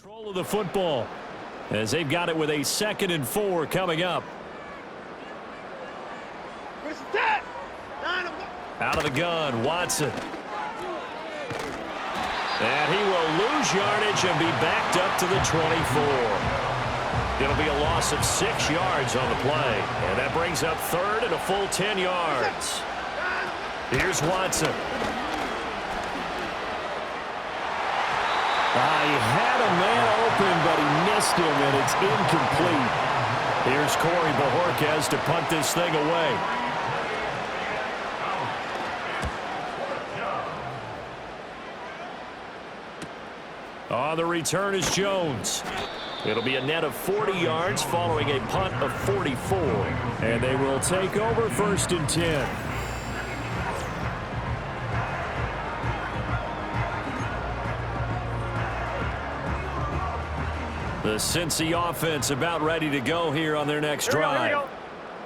Control of the football as they've got it with a 2nd and 4 coming up. Out of the gun, Watson. And he will lose yardage and be backed up to the 24. It'll be a loss of 6 yards on the play. And that brings up 3rd and a full 10 yards. Here's Watson. He had a man open, but he missed him, and it's incomplete. Here's Corey Bojorquez to punt this thing away. On the return is Jones. It'll be a net of 40 yards following a punt of 44. And they will take over 1st and 10. The Cincy offense about ready to go here on their next drive.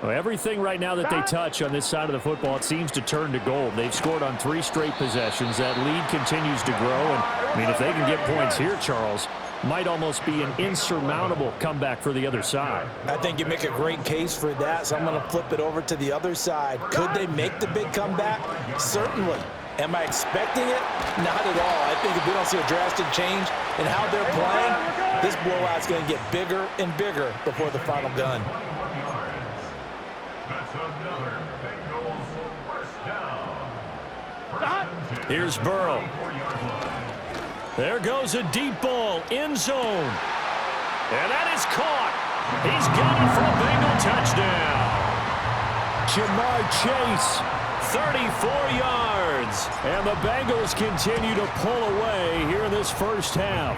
Well, everything right now that they touch on this side of the football, it seems to turn to gold. They've scored on 3 straight possessions. That lead continues to grow. And, I mean, if they can get points here, Charles, might almost be an insurmountable comeback for the other side. I think you make a great case for that, so I'm going to flip it over to the other side. Could they make the big comeback? Certainly. Am I expecting it? Not at all. I think if we don't see a drastic change in how they're playing, this blowout's going to get bigger and bigger before the final gun. Here's Burrow. There goes a deep ball, end zone. And that is caught. He's got it for a Bengal touchdown. Jamar Chase, 34 yards. And the Bengals continue to pull away here in this first half.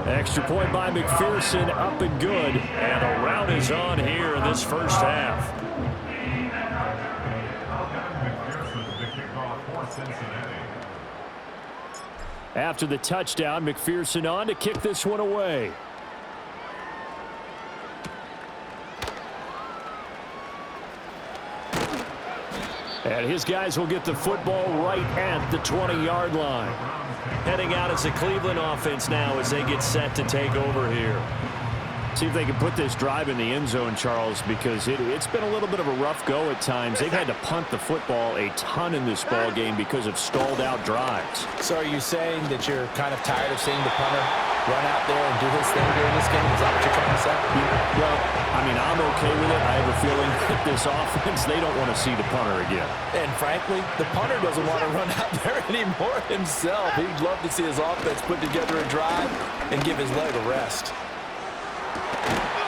Extra point by McPherson, up and good. And a rout is on here in this first half. After the touchdown, McPherson on to kick this one away. And his guys will get the football right at the 20-yard line. Heading out as the Cleveland offense now as they get set to take over here. See if they can put this drive in the end zone, Charles, because it's been a little bit of a rough go at times. They've had to punt the football a ton in this ball game because of stalled-out drives. So are you saying that you're kind of tired of seeing the punter run out there and do his thing during this game? Is that what you're trying to say? Well, I mean, I'm okay with it. I have a feeling that this offense, they don't want to see the punter again. And frankly, the punter doesn't want to run out there anymore himself. He'd love to see his offense put together a drive and give his leg a rest.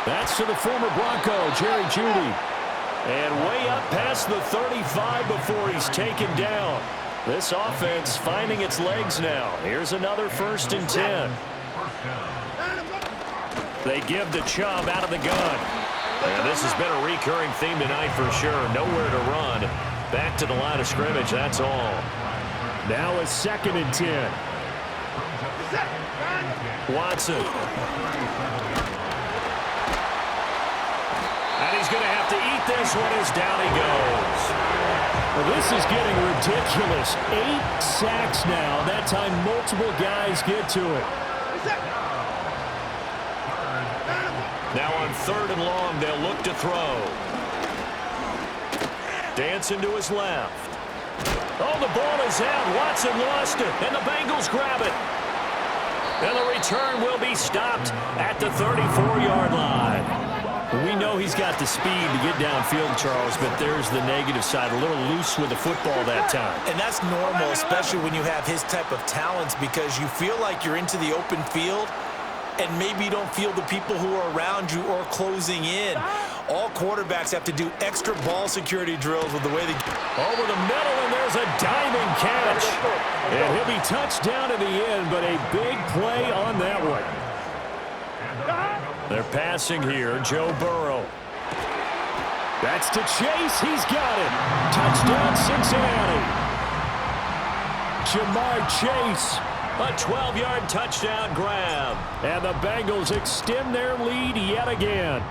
That's to the former Bronco, Jerry Jeudy. And way up past the 35 before he's taken down. This offense finding its legs now. Here's another 1st and 10. They give the Chubb out of the gun. And this has been a recurring theme tonight for sure. Nowhere to run. Back to the line of scrimmage, that's all. Now a 2nd and 10. Watson. And he's going to have to eat this one as down he goes. Well, this is getting ridiculous. 8 sacks now. That time multiple guys get to it. Now on 3rd and long, they'll look to throw. Dancing to his left. Oh, the ball is out. Watson lost it, and the Bengals grab it. And the return will be stopped at the 34-yard line. We know he's got the speed to get downfield, Charles, but there's the negative side. A little loose with the football that time. And that's normal, especially when you have his type of talents, because you feel like you're into the open field and maybe you don't feel the people who are around you or closing in. All quarterbacks have to do extra ball security drills with the way they... Over the middle, and there's a diving catch. And he'll be touchdown in the end, but a big play on that one. They're passing here, Joe Burrow. That's to Chase. He's got it. Touchdown, Cincinnati. Jamar Chase. A 12-yard touchdown grab. And the Bengals extend their lead yet again.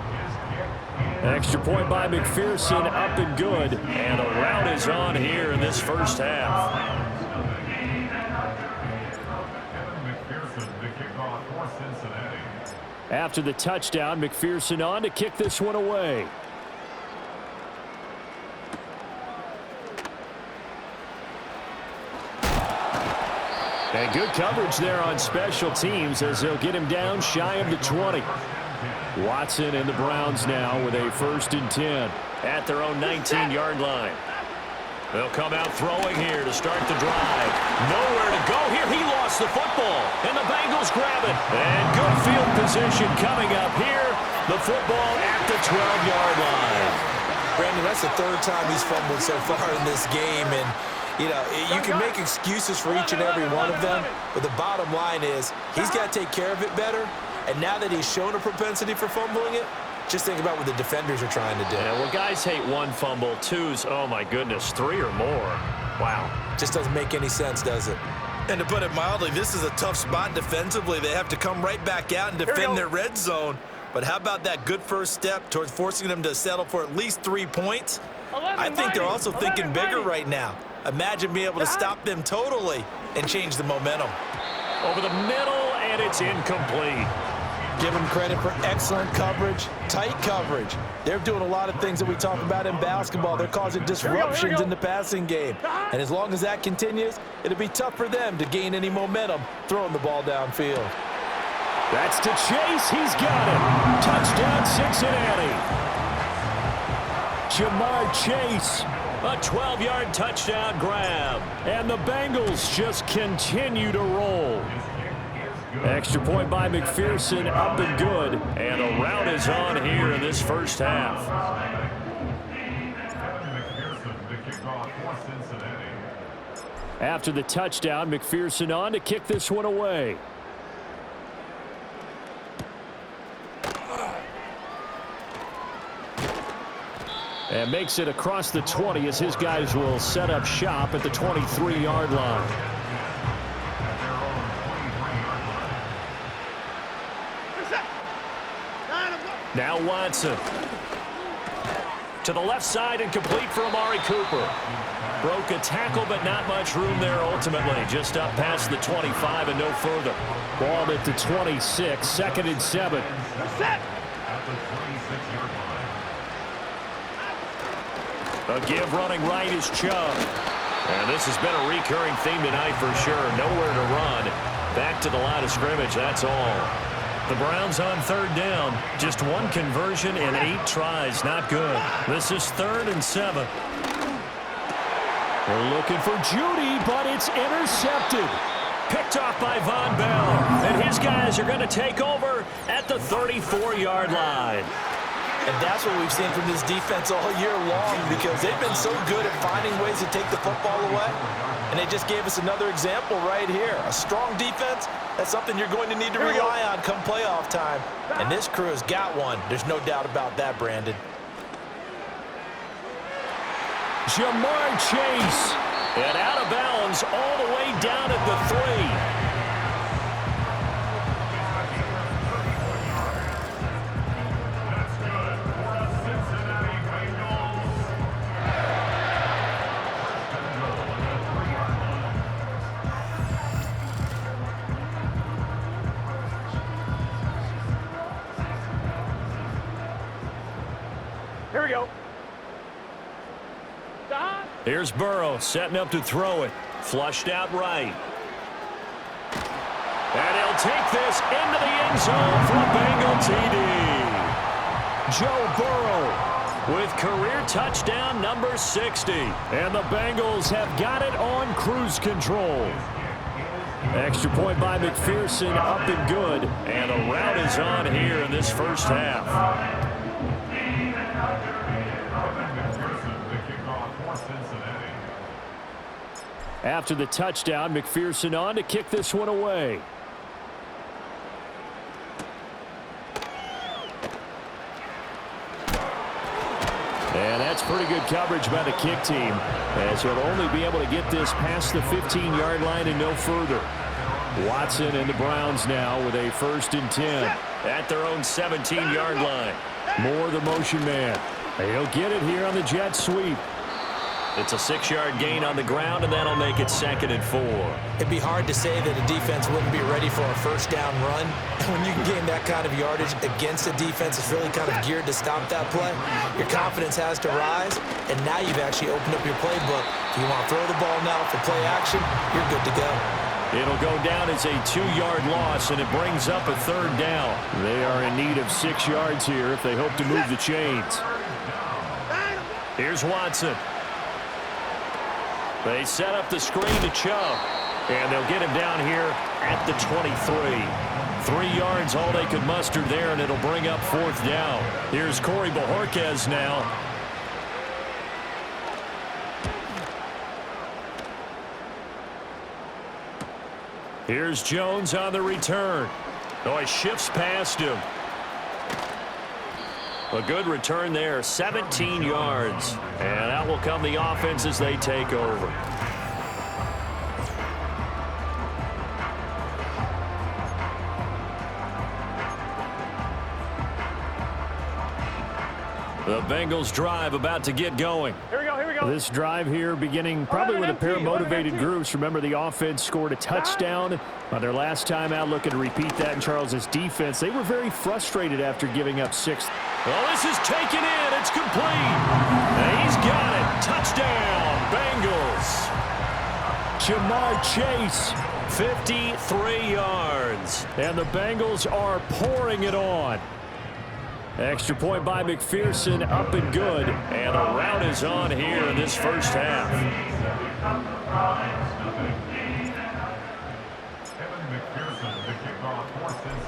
Extra point by McPherson, up and good. And a rout is on here in this first half. After the touchdown, McPherson on to kick this one away. And good coverage there on special teams as they'll get him down shy of the 20. Watson and the Browns now with a 1st and 10 at their own 19-yard line. They'll come out throwing here to start the drive. Nowhere to go here. He lost the football, and the Bengals grab it. And good field position coming up here. The football at the 12-yard line. Brandon, that's the 3rd time he's fumbled so far in this game, and you know, you can make excuses for each and every one of them, but the bottom line is he's got to take care of it better, and now that he's shown a propensity for fumbling it, just think about what the defenders are trying to do. Yeah, well, guys hate 1 fumble, 2's, oh my goodness, 3 or more. Wow. Just doesn't make any sense, does it? And to put it mildly, this is a tough spot defensively. They have to come right back out and defend their red zone. But how about that good first step towards forcing them to settle for at least 3 points? I think they're also thinking bigger right now. Imagine being able to stop them totally and change the momentum. Over the middle, and it's incomplete. Give them credit for excellent coverage, tight coverage. They're doing a lot of things that we talk about in basketball. They're causing disruptions in the passing game. And as long as that continues, it'll be tough for them to gain any momentum throwing the ball downfield. That's to Chase. He's got it. Touchdown, Cincinnati. Jamar Chase. A 12-yard touchdown grab. And the Bengals just continue to roll. Extra point by McPherson, up and good. And a rout is on here in this first half. After the touchdown, McPherson on to kick this one away. And makes it across the 20 as his guys will set up shop at the 23-yard line. Now Watson. To the left side and complete for Amari Cooper. Broke a tackle, but not much room there ultimately. Just up past the 25 and no further. Ball at the 26, 2nd and 7. A give running right is Chubb. And this has been a recurring theme tonight for sure. Nowhere to run. Back to the line of scrimmage, that's all. The Browns on 3rd down. Just 1 conversion in 8 tries. Not good. This is 3rd and 7. They're looking for Judy, but it's intercepted. Picked off by Von Bell. And his guys are going to take over at the 34-yard line. And that's what we've seen from this defense all year long, because they've been so good at finding ways to take the football away. And they just gave us another example right here. A strong defense, that's something you're going to need to rely on come playoff time. And this crew has got one. There's no doubt about that, Brandon. Jamar Chase. And out of bounds all the way down at the 3. Here we go. Here's Burrow setting up to throw it. Flushed out right. And he'll take this into the end zone for a Bengal TD. Joe Burrow with career touchdown number 60. And the Bengals have got it on cruise control. Extra point by McPherson, up and good. And a rout is on here in this first half. After the touchdown, McPherson on to kick this one away. And that's pretty good coverage by the kick team, as he'll only be able to get this past the 15-yard line and no further. Watson and the Browns now with a 1st and 10 at their own 17-yard line. Moore the motion man. He'll get it here on the jet sweep. It's a 6-yard gain on the ground, and that'll make it 2nd and 4. It'd be hard to say that a defense wouldn't be ready for a first down run. And when you can gain that kind of yardage against a defense that's really kind of geared to stop that play, your confidence has to rise, and now you've actually opened up your playbook. If you want to throw the ball now for play action, you're good to go. It'll go down as a 2-yard loss, and it brings up a 3rd down. They are in need of 6 yards here if they hope to move the chains. Here's Watson. They set up the screen to Chubb, and they'll get him down here at the 23. 3 yards, all they could muster there, and it'll bring up 4th down. Here's Corey Bojorquez now. Here's Jones on the return. Oh, he shifts past him. A good return there, 17 yards. And out will come the offense as they take over. The Bengals drive about to get going. Here we go, here we go. This drive here beginning probably with a pair of motivated groups. Remember, the offense scored a touchdown on their last time out, looking to repeat that in Charles's defense. They were very frustrated after giving up 6. Well, this is taken in. It's complete. And he's got it. Touchdown, Bengals. Jamar Chase, 53 yards. And the Bengals are pouring it on. Extra point by McPherson, up and good. And the rout is on here in this first half.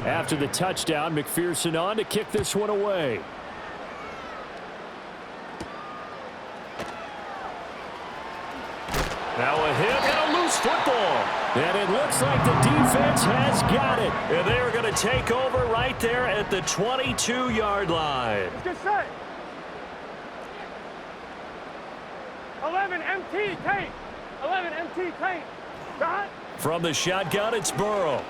After the touchdown, McPherson on to kick this one away. Now a hit and a loose football. And it looks like the defense has got it. And they are going to take over right there at the 22-yard line. Get set. 11 MT tape. 11 MT tape. Shot. From the shotgun, it's Burrow.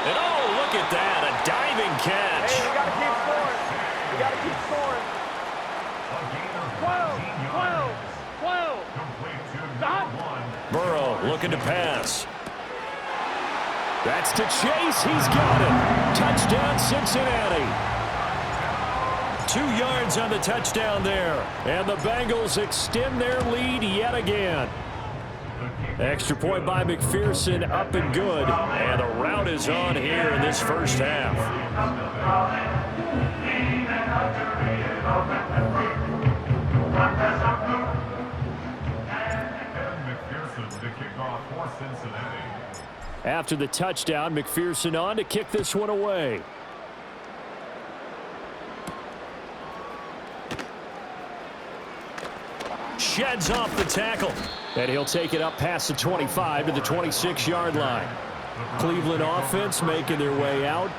And oh, look at that, a diving catch. Hey, we got to keep scoring. We got to keep scoring. 12. Stop. Burrow looking to pass. That's to Chase. He's got it. Touchdown, Cincinnati. 2 yards on the touchdown there. And the Bengals extend their lead yet again. Extra point by McPherson, up and good. And the rout is on here in this first half. After the touchdown, McPherson on to kick this one away. Sheds off the tackle. And he'll take it up past the 25 to the 26-yard line. Cleveland offense making their way out.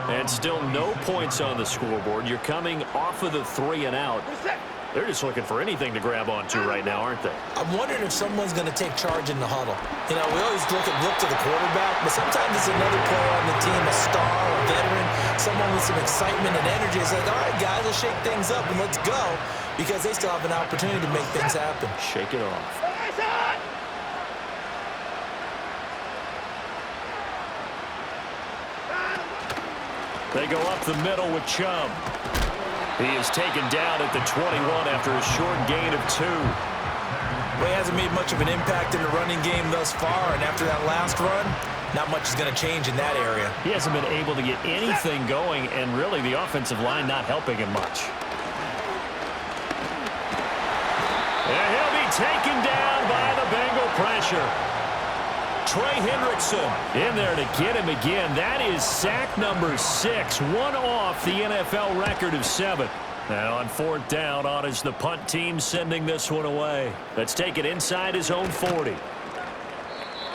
And still no points on the scoreboard. You're coming off of the 3 and out. They're just looking for anything to grab onto right now, aren't they? I'm wondering if someone's going to take charge in the huddle. You know, we always look to the quarterback, but sometimes it's another player on the team, a star, a veteran, someone with some excitement and energy. It's like, all right, guys, let's shake things up and let's go, because they still have an opportunity to make things happen. Shake it off. They go up the middle with Chubb. He is taken down at the 21 after a short gain of 2. Well, he hasn't made much of an impact in the running game thus far, and after that last run, not much is going to change in that area. He hasn't been able to get anything going, and really the offensive line not helping him much. And he'll be taken down by the Bengal pressure. Trey Hendrickson in there to get him again. That is sack number 6, one off the NFL record of 7. Now on 4th down, on is the punt team sending this one away. Let's take it inside his own 40.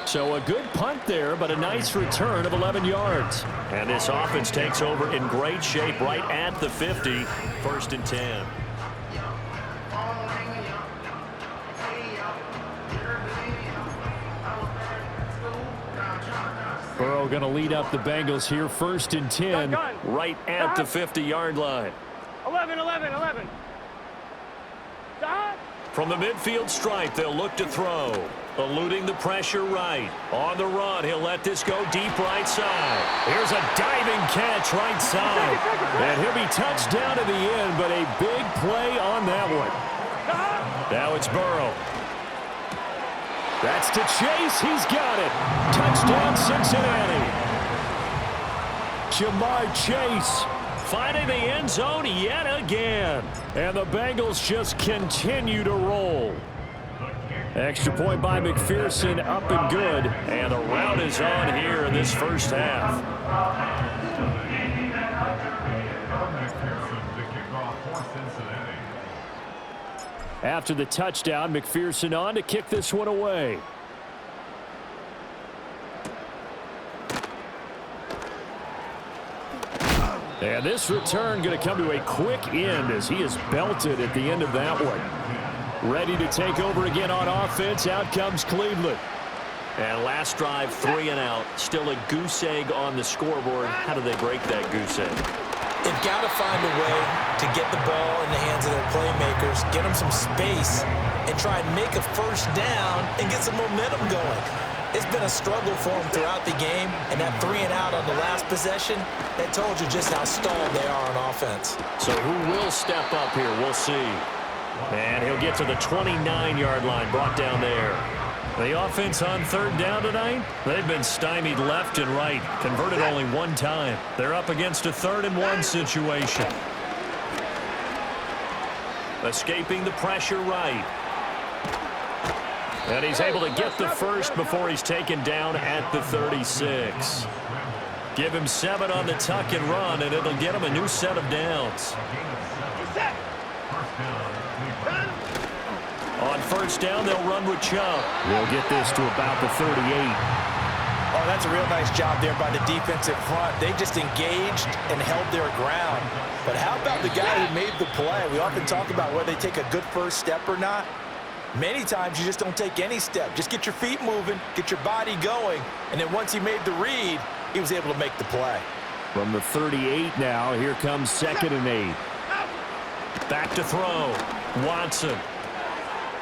So a good punt there, but a nice return of 11 yards. And this offense takes over in great shape right at the 50. 1st and 10. Burrow going to lead up the Bengals here. 1st and 10, right at the 50-yard line. 11. From the midfield stripe, they'll look to throw. Eluding the pressure right. On the run, he'll let this go deep right side. Here's a diving catch right side. And he'll be touched down to the end, but a big play on that one. Now it's Burrow. That's to Chase. He's got it. Touchdown, Cincinnati. Jamar Chase finding the end zone yet again. And the Bengals just continue to roll. Extra point by McPherson, up and good. And the rout is on here in this first half. After the touchdown, McPherson on to kick this one away. And this return going to come to a quick end as he is belted at the end of that one. Ready to take over again on offense. Out comes Cleveland. And last drive, 3 and out. Still a goose egg on the scoreboard. How do they break that goose egg? They've got to find a way to get the ball in the hands of their playmakers, get them some space, and try and make a first down and get some momentum going. It's been a struggle for them throughout the game, and that 3 and out on the last possession, that told you just how stalled they are on offense. So who will step up here? We'll see. And he'll get to the 29-yard line, brought down there. The offense on third down tonight, they've been stymied left and right, converted only one time. They're up against a 3rd and 1 situation. Escaping the pressure right. And he's able to get the first before he's taken down at the 36. Give him 7 on the tuck and run, and it'll get him a new set of downs. On first down, they'll run with Chubb. They'll get this to about the 38. Oh, that's a real nice job there by the defensive front. They just engaged and held their ground. But how about the guy who made the play? We often talk about whether they take a good first step or not. Many times you just don't take any step. Just get your feet moving, get your body going, and then once he made the read, he was able to make the play. From the 38 now, here comes 2nd and 8. Back to throw. Watson.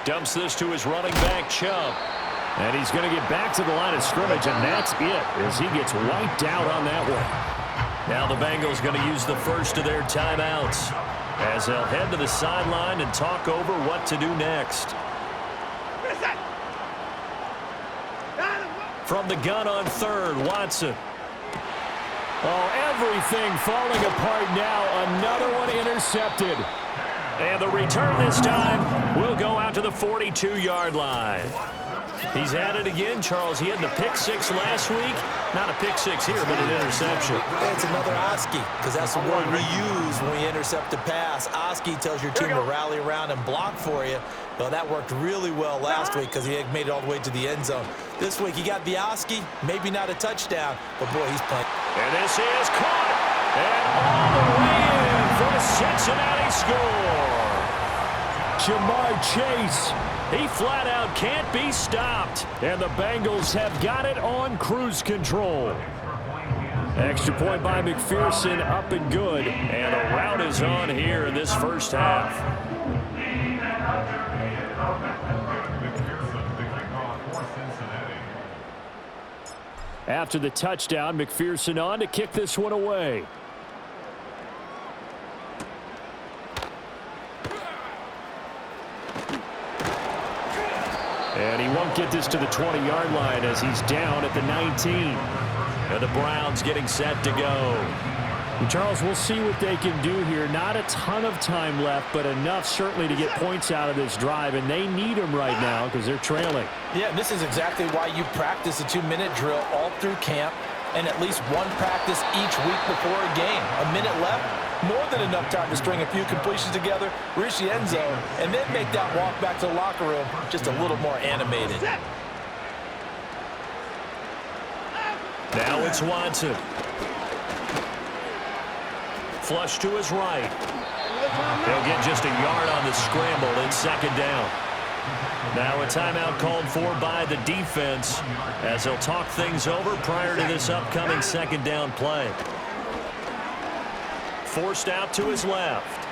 Dumps this to his running back, Chubb. And he's going to get back to the line of scrimmage, and that's it as he gets wiped out on that one. Now the Bengals going to use the first of their timeouts as they'll head to the sideline and talk over what to do next. From the gun on third, Watson. Oh, everything falling apart now. Another one intercepted. And the return this time will go out to the 42-yard line. He's at it again, Charles. He had the pick 6 last week. Not a pick 6 here, but an interception. It's another Oski, because that's the word we use when we intercept a pass. Oski tells your team to rally around and block for you. Well, that worked really well last week because he had made it all the way to the end zone. This week he got the Oski, maybe not a touchdown, but boy, he's playing. And this is caught. And all the way in for the Cincinnati score. Jamar Chase. He flat out can't be stopped. And the Bengals have got it on cruise control. Extra point by McPherson, up and good. And the rout is on here in this first half. After the touchdown, McPherson on to kick this one away. And he won't get this to the 20-yard line as he's down at the 19. And the Browns getting set to go. Charles, we'll see what they can do here. Not a ton of time left, but enough certainly to get points out of this drive, and they need them right now because they're trailing. Yeah, this is exactly why you practice a 2-minute drill all through camp and at least one practice each week before a game. A minute left, more than enough time to string a few completions together, reach the end zone, and then make that walk back to the locker room just a little more animated. Now it's Watson. Flush to his right. They'll get just a yard on the scramble and 2nd down. Now a timeout called for by the defense as they'll talk things over prior to this upcoming 2nd down play. Forced out to his left.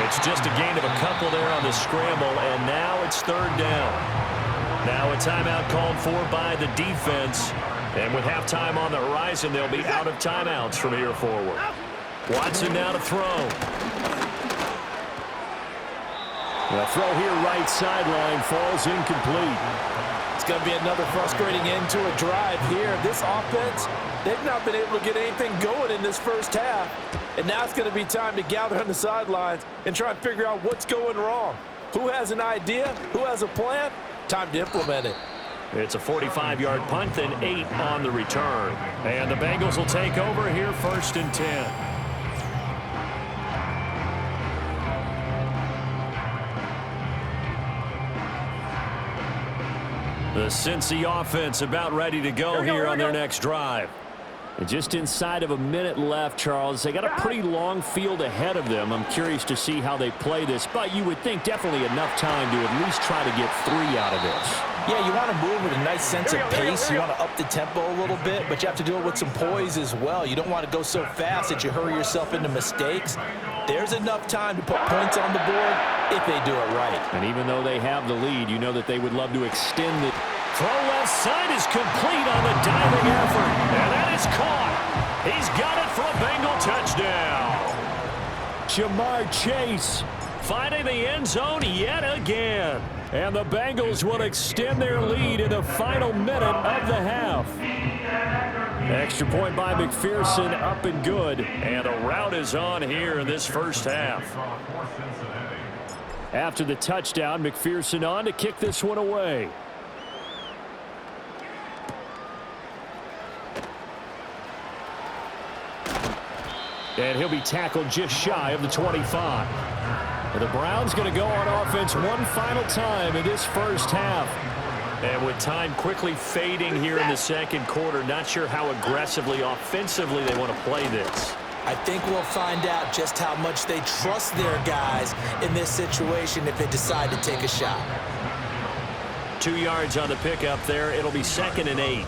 It's just a gain of a couple there on the scramble, and now it's third down. Now a timeout called for by the defense. And with halftime on the horizon, they'll be out of timeouts from here forward. Watson now to throw. The throw here right sideline falls incomplete. It's going to be another frustrating end to a drive here. This offense, they've not been able to get anything going in this first half. And now it's going to be time to gather on the sidelines and try and figure out what's going wrong. Who has an idea? Who has a plan? Time to implement it. It's a 45-yard punt and 8 on the return. And the Bengals will take over here 1st and 10. The Cincy offense about ready to go here on their next drive. And just inside of a minute left, Charles. They got a pretty long field ahead of them. I'm curious to see how they play this, but you would think definitely enough time to at least try to get 3 out of this. Yeah, you want to move with a nice sense of pace. You want to up the tempo a little bit, but you have to do it with some poise as well. You don't want to go so fast that you hurry yourself into mistakes. There's enough time to put points on the board if they do it right. And even though they have the lead, you know that they would love to extend the throw. Left side is complete on the diving effort, and that is caught. He's got it for a Bengal touchdown. Jamar Chase finding the end zone yet again. And the Bengals will extend their lead in the final minute of the half. Extra point by McPherson, up and good. And the route is on here in this first half. After the touchdown, McPherson on to kick this one away. And he'll be tackled just shy of the 25. And the Browns going to go on offense one final time in this first half. And with time quickly fading here in the second quarter, not sure how aggressively, offensively they want to play this. I think we'll find out just how much they trust their guys in this situation if they decide to take a shot. 2 yards on the pickup there. It'll be 2nd and 8.